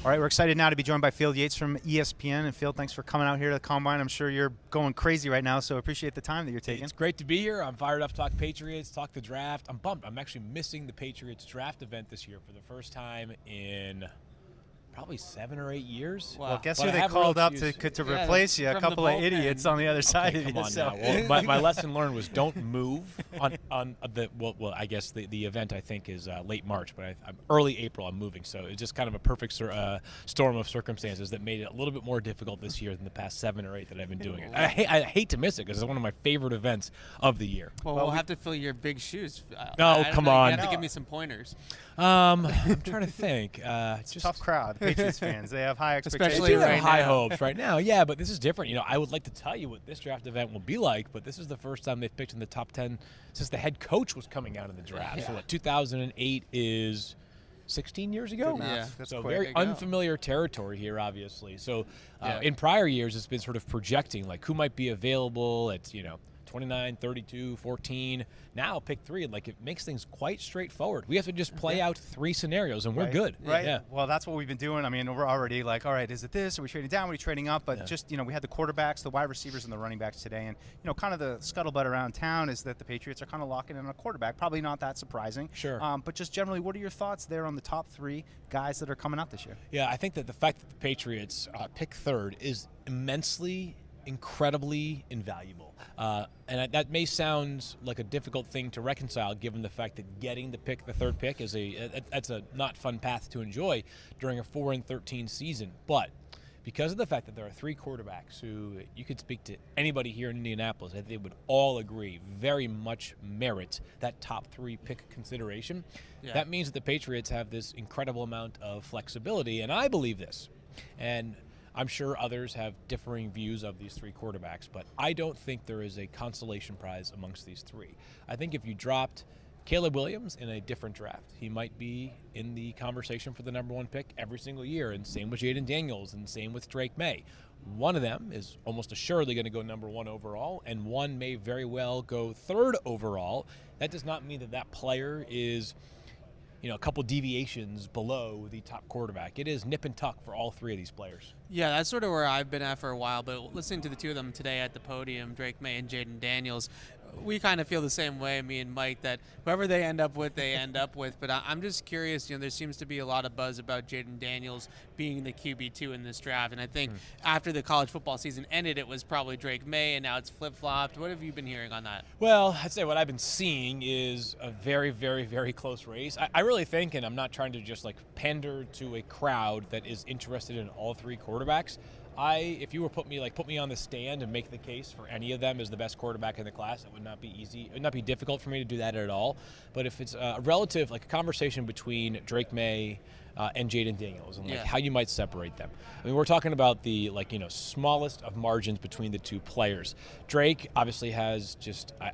All right, we're excited now to be joined by Field Yates from ESPN. And Field, thanks for coming out here to the Combine. I'm sure you're going crazy right now, so appreciate the time that you're taking. It's great to be here. I'm fired up to talk Patriots, talk the draft. I'm bummed. I'm actually missing the Patriots draft event this year for the first time in probably 7 or 8 years. Wow. Well, guess who they called up to replace you? A couple of idiots on the other side of you. Come on now. Well, my lesson learned was don't move on the well. I guess the event I think is late March, but I'm early April. I'm moving, so it's just kind of a perfect storm of circumstances that made it a little bit more difficult this year than the past 7 or 8 that I've been doing it. I hate to miss it because it's one of my favorite events of the year. Well, we'll have to fill your big shoes. No, come on. You have to give me some pointers. I'm trying to think. It's a tough crowd, Patriots fans. They have high expectations. Especially right right high now. hopes right now. Yeah, but this is different. I would like to tell you what this draft event will be like, but this is the first time they've picked in the top 10 since the head coach was coming out of the draft. Yeah. So what, 2008 is 16 years ago? Yeah. That's so quick. very unfamiliar territory here, obviously. So Yeah. in prior years, it's been sort of projecting, like, who might be available at, 29, 32, 14. Now pick 3. Like, it makes things quite straightforward. We have to just play out 3 scenarios, and we're good. Right. Yeah. Well, that's what we've been doing. I mean, we're already like, all right, is it this? Are we trading down? Are we trading up? But just, we had the quarterbacks, the wide receivers, and the running backs today. And, kind of the scuttlebutt around town is that the Patriots are kind of locking in on a quarterback. Probably not that surprising. Sure. But just generally, what are your thoughts there on the top 3 guys that are coming out this year? Yeah, I think that the fact that the Patriots pick 3rd is incredibly invaluable. And that may sound like a difficult thing to reconcile, given the fact that getting to pick the 3rd pick is that's a not fun path to enjoy during a 4-13 season. But because of the fact that there are 3 quarterbacks who you could speak to anybody here in Indianapolis, I think they would all agree very much merit that top 3 pick consideration. Yeah. That means that the Patriots have this incredible amount of flexibility, and I believe this. And I'm sure others have differing views of these 3 quarterbacks, but I don't think there is a consolation prize amongst these 3. I think if you dropped Caleb Williams in a different draft, he might be in the conversation for the number 1 pick every single year, and same with Jaden Daniels, and same with Drake Maye. One of them is almost assuredly going to go number 1 overall, and one may very well go 3rd overall. That does not mean that that player is a couple deviations below the top quarterback. It is nip and tuck for all 3 of these players. Yeah, that's sort of where I've been at for a while, but listening to the 2 of them today at the podium, Drake Maye and Jayden Daniels, we kind of feel the same way, me and Mike, that whoever they end up with, they end up with. But I'm just curious, there seems to be a lot of buzz about Jaden Daniels being the QB2 in this draft. And I think after the college football season ended, it was probably Drake Maye, and now it's flip-flopped. What have you been hearing on that? Well, I'd say what I've been seeing is a very, very, very close race. I really think, and I'm not trying to just pander to a crowd that is interested in all 3 quarterbacks, if you were put me on the stand and make the case for any of them as the best quarterback in the class, it would not be easy. It would not be difficult for me to do that at all. But if it's a relative, like a conversation between Drake Maye and Jaden Daniels, and how you might separate them. I mean, we're talking about the smallest of margins between the 2 players. Drake obviously has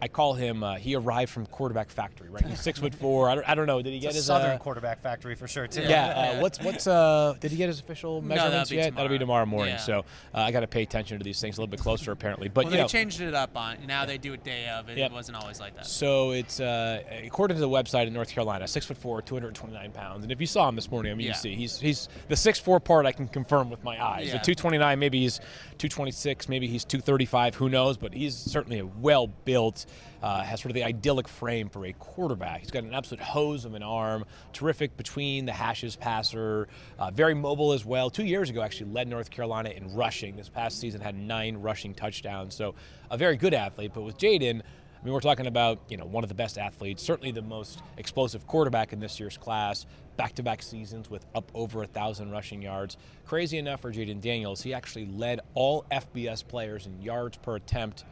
I call him he arrived from quarterback factory, right? He's 6'4". I don't know. Did he get his Southern quarterback factory for sure too? Yeah. What's did he get his official measurements yet? That'll be tomorrow morning. Yeah. So I got to pay attention to these things a little bit closer apparently. But they changed it up on. Now they do it day of. It wasn't always like that. So it's according to the website in North Carolina, 6'4", 229 pounds. And if you saw him this morning, I mean, you see he's the 6'4" part I can confirm with my eyes. Yeah. The 229, maybe he's 226, maybe he's 235. Who knows? But he's certainly a well-built, has sort of the idyllic frame for a quarterback. He's got an absolute hose of an arm, terrific between the hashes passer, very mobile as well. 2 years ago, actually led North Carolina in rushing. This past season had 9 rushing touchdowns. So a very good athlete. But with Jaden, I mean, we're talking about, one of the best athletes, certainly the most explosive quarterback in this year's class, back-to-back seasons with up over 1,000 rushing yards. Crazy enough for Jaden Daniels, he actually led all FBS players in yards per attempt.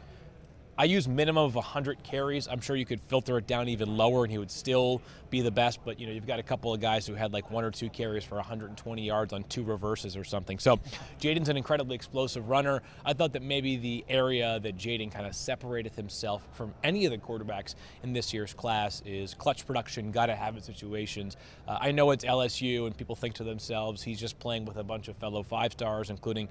I use minimum of 100 carries. I'm sure you could filter it down even lower and he would still be the best, but you've got a couple of guys who had 1 or 2 carries for 120 yards on 2 reverses or something. So Jaden's an incredibly explosive runner. I thought that maybe the area that Jaden kind of separated himself from any of the quarterbacks in this year's class is clutch production, gotta have it situations. I know it's LSU and people think to themselves, he's just playing with a bunch of fellow 5-stars, including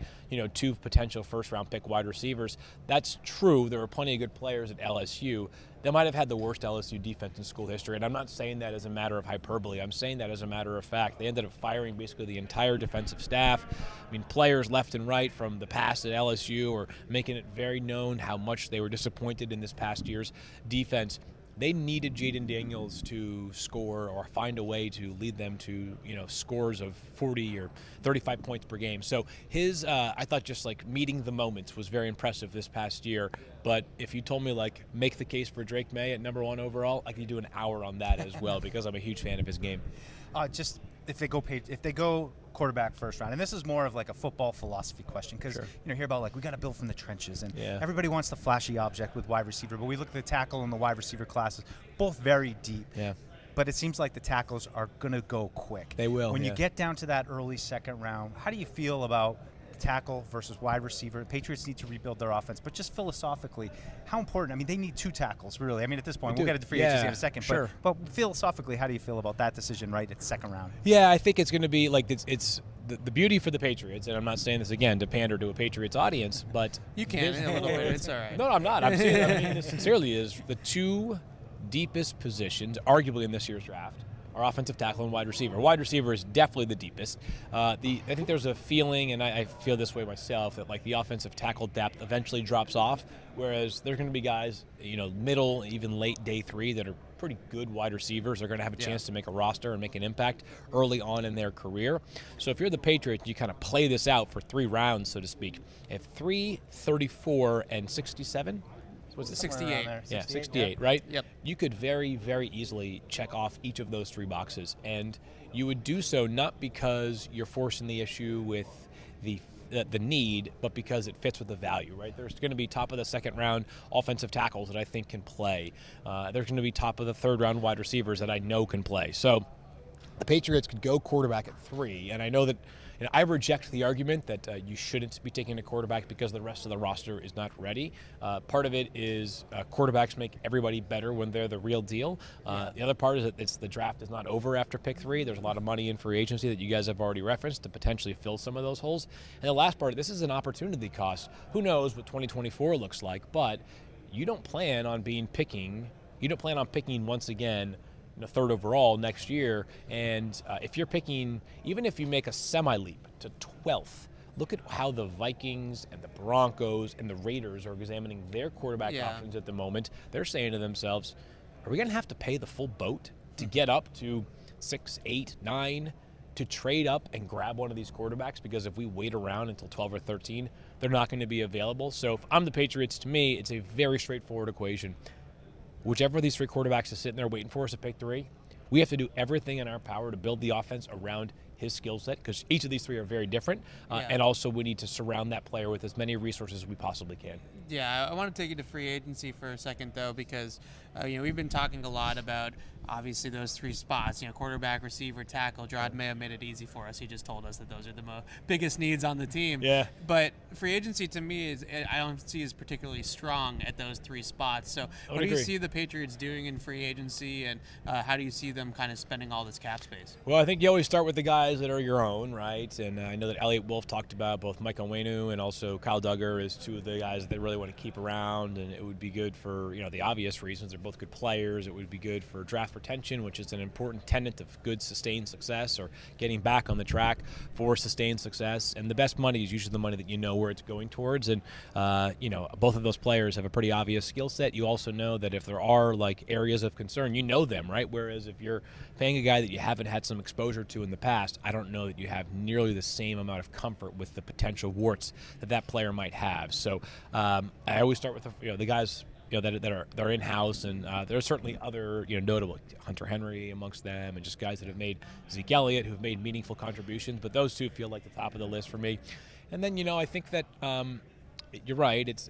2 potential first-round pick wide receivers. That's true. There are plenty of good players at LSU, they might have had the worst LSU defense in school history. And I'm not saying that as a matter of hyperbole. I'm saying that as a matter of fact. They ended up firing basically the entire defensive staff. I mean, players left and right from the past at LSU are making it very known how much they were disappointed in this past year's defense. They needed Jaden Daniels to score or find a way to lead them to, scores of 40 or 35 points per game. So his, I thought just like meeting the moments was very impressive this past year. But if you told me like make the case for Drake Maye at number 1 overall, I could do an hour on that as well because I'm a huge fan of his game. Just if they go quarterback first round, and this is more of like a football philosophy question because hear about like we got to build from the trenches, and everybody wants the flashy object with wide receiver, but we look at the tackle and the wide receiver classes, both very deep. Yeah. But it seems like the tackles are going to go quick. They will. When you get down to that early second round, how do you feel about tackle versus wide receiver? The Patriots need to rebuild their offense, but just philosophically, how important? I mean, they need 2 tackles, really. I mean, at this point, we'll get into free agency in a second. Sure. But philosophically, how do you feel about that decision right at the second round? Yeah, I think it's going to be like it's the beauty for the Patriots, and I'm not saying this again to pander to a Patriots audience, but you can in a little bit. It's all right. No, I'm not. I mean this sincerely is the 2 deepest positions, arguably in this year's draft, are offensive tackle and wide receiver. Wide receiver is definitely the deepest. I think there's a feeling, and I feel this way myself, that like the offensive tackle depth eventually drops off, whereas there's going to be guys, middle, even late day 3 that are pretty good wide receivers are going to have a chance to make a roster and make an impact early on in their career. So if you're the Patriots, you kind of play this out for 3 rounds, so to speak. If 3, 34, and 67. Was it 68? Yeah, 68, right? Yep. You could very, very easily check off each of those 3 boxes, and you would do so not because you're forcing the issue with the need, but because it fits with the value, right? There's going to be top of the second round offensive tackles that I think can play. There's going to be top of the third round wide receivers that I know can play. So the Patriots could go quarterback at 3, and I know that I reject the argument that you shouldn't be taking a quarterback because the rest of the roster is not ready. Part of it is quarterbacks make everybody better when they're the real deal. The other part is that the draft is not over after pick 3. There's a lot of money in free agency that you guys have already referenced to potentially fill some of those holes. And the last part, this is an opportunity cost. Who knows what 2024 looks like, but you don't plan on picking once again 3rd overall next year, and if you're picking, even if you make a semi-leap to 12th, look at how the Vikings and the Broncos and the Raiders are examining their quarterback options at the moment. They're saying to themselves, are we going to have to pay the full boat to get up to 6, 8, 9 to trade up and grab one of these quarterbacks? Because if we wait around until 12 or 13, they're not going to be available. So if I'm the Patriots, to me, it's a very straightforward equation. Whichever of these 3 quarterbacks is sitting there waiting for us at pick 3, we have to do everything in our power to build the offense around his skill set, because each of these 3 are very different, and also we need to surround that player with as many resources as we possibly can. Yeah, I want to take you to free agency for a second, though, because we've been talking a lot about obviously those 3 spots, quarterback, receiver, tackle. Gerard Mayo made it easy for us. He just told us that those are the biggest needs on the team. Yeah. But free agency to me I don't see as particularly strong at those 3 spots. So what do you see the Patriots doing in free agency, and how do you see them kind of spending all this cap space? Well, I think you always start with the guys that are your own, right? And I know that Elliott Wolf talked about both Mike Onwenu and also Kyle Duggar as 2 of the guys that they really want to keep around, and it would be good for the obvious reasons. They're both good players. It would be good for draft retention, which is an important tenet of good sustained success, or getting back on the track for sustained success. And the best money is usually the money that you know where it's going towards. And both of those players have a pretty obvious skill set. You also know that if there are like areas of concern, you know them, right? Whereas if you're paying a guy that you haven't had some exposure to in the past, I don't know that you have nearly the same amount of comfort with the potential warts that player might have. So I always start with the guys that are in-house, and there are certainly other notable, Hunter Henry amongst them, and just guys that have made, Zeke Elliott, who have made meaningful contributions. But those 2 feel like the top of the list for me. And then I think that you're right. It's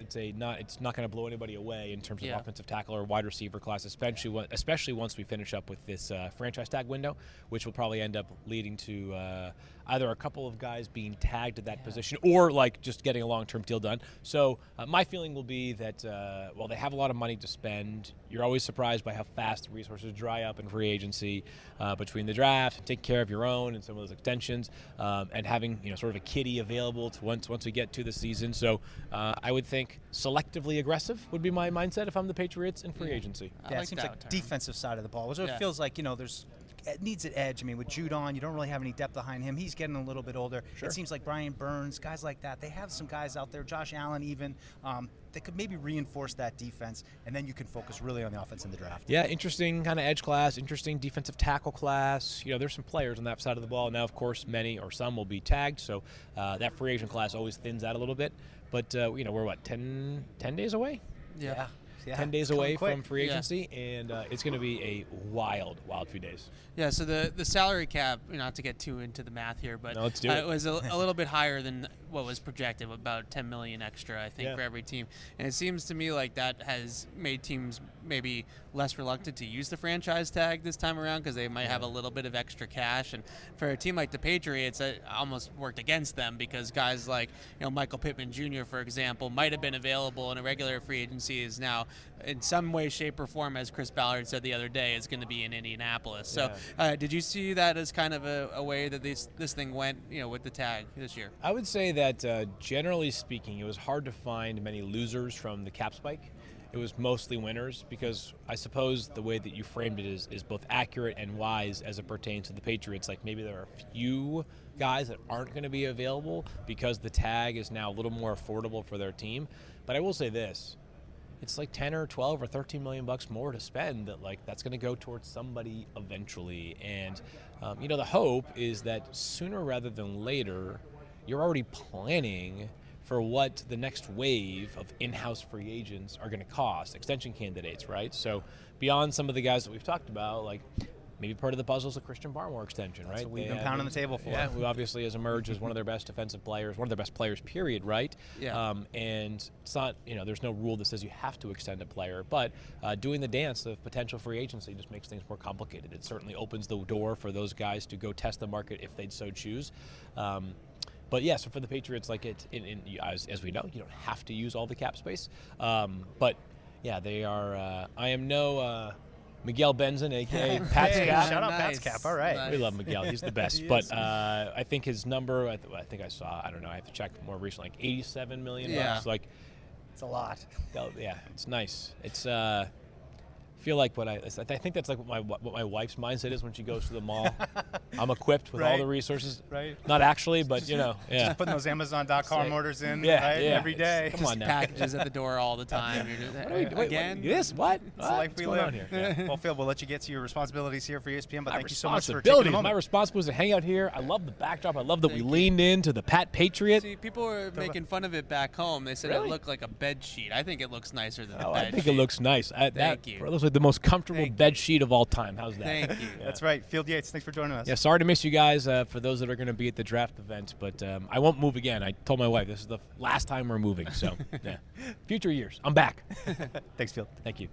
not going to blow anybody away in terms of offensive tackle or wide receiver class, especially once we finish up with this franchise tag window, which will probably end up leading to either a couple of guys being tagged at that position or like just getting a long-term deal done. So my feeling will be that while they have a lot of money to spend, you're always surprised by how fast the resources dry up in free agency between the draft, take care of your own and some of those extensions, and having sort of a kitty available to once we get to the season. So I would think selectively aggressive would be my mindset if I'm the Patriots in free agency. Yeah, like it seems that like term. defensive side of the ball. So it feels like, it needs an edge. I mean, with Judon, you don't really have any depth behind him. He's getting a little bit older. Sure. It seems like Brian Burns, guys like that, they have some guys out there, Josh Allen even, that could maybe reinforce that defense, and then you can focus really on the offense in the draft. Yeah, interesting kind of edge class, interesting defensive tackle class. There's some players on that side of the ball. Now, of course, many or some will be tagged, so that free agent class always thins out a little bit. But, we're, 10 days away? Yeah. 10 days it's away quick. from free agency, and it's going to be a wild few days. Yeah, so the salary cap, not to get too into the math here, but No, let's do it. It was a little bit higher than what was projected, about $10 million extra, I think, for every team. And it seems to me like that has made teams maybe less reluctant to use the franchise tag this time around because they might have a little bit of extra cash. And for a team like the Patriots, it almost worked against them because guys like Michael Pittman Jr., for example, might have been available in a regular free agency, is now in some way, shape, or form, as Chris Ballard said the other day, is going to be in Indianapolis. So did you see that as kind of a way that this thing went, with the tag this year? I would say that generally speaking, it was hard to find many losers from the cap spike. It was mostly winners because I suppose the way that you framed it is both accurate and wise as it pertains to the Patriots. Like maybe there are a few guys that aren't going to be available because the tag is now a little more affordable for their team. But I will say this. It's like 10 or 12 or 13 million bucks more to spend that's going to go towards somebody eventually. And, the hope is that sooner rather than later, you're already planning for what the next wave of in-house free agents are going to cost, extension candidates, right? So beyond some of the guys that we've talked about, maybe part of the puzzle is a Christian Barmore extension, right? That's what we've been pounding the table for. Yeah, who obviously has emerged as one of their best defensive players, one of their best players, period, right? Yeah. And it's not, there's no rule that says you have to extend a player, but doing the dance of potential free agency just makes things more complicated. It certainly opens the door for those guys to go test the market if they'd so choose. But yeah, so for the Patriots, as we know, you don't have to use all the cap space. But yeah, they are. I am no Miguel Benson, aka Pat's Cap. Shout out Pat's Cap. All right, we love Miguel. He's the best. But I think his number. I think I saw. I don't know. I have to check more recently. Like $87 million. Bucks. It's a lot. Yeah, it's nice. It's. Feel like I think that's like what my wife's mindset is when she goes to the mall. I'm equipped with all the resources. Right. Not actually, but Just putting those Amazon.com orders in every day. Come on now. Packages at the door all the time. Again? This what? It's the life we live. Here? Yeah. Well, Phil, we'll let you get to your responsibilities here for ESPN, but My thank you so much for taking a moment. My responsibility is to hang out here. I love the backdrop. I love that we leaned into the Pat Patriot. See, people were making fun of it back home. They said it looked like a bed sheet. I think it looks nicer than the bed sheet. I think it looks nice. Thank you. It looks like the most comfortable bed sheet of all time. How's that? Thank you. That's right. Field Yates, thanks for joining us. Yeah, sorry to miss you guys for those that are going to be at the draft event, but I won't move again. I told my wife this is the last time we're moving, so yeah. Future years. I'm back. Thanks, Field. Thank you.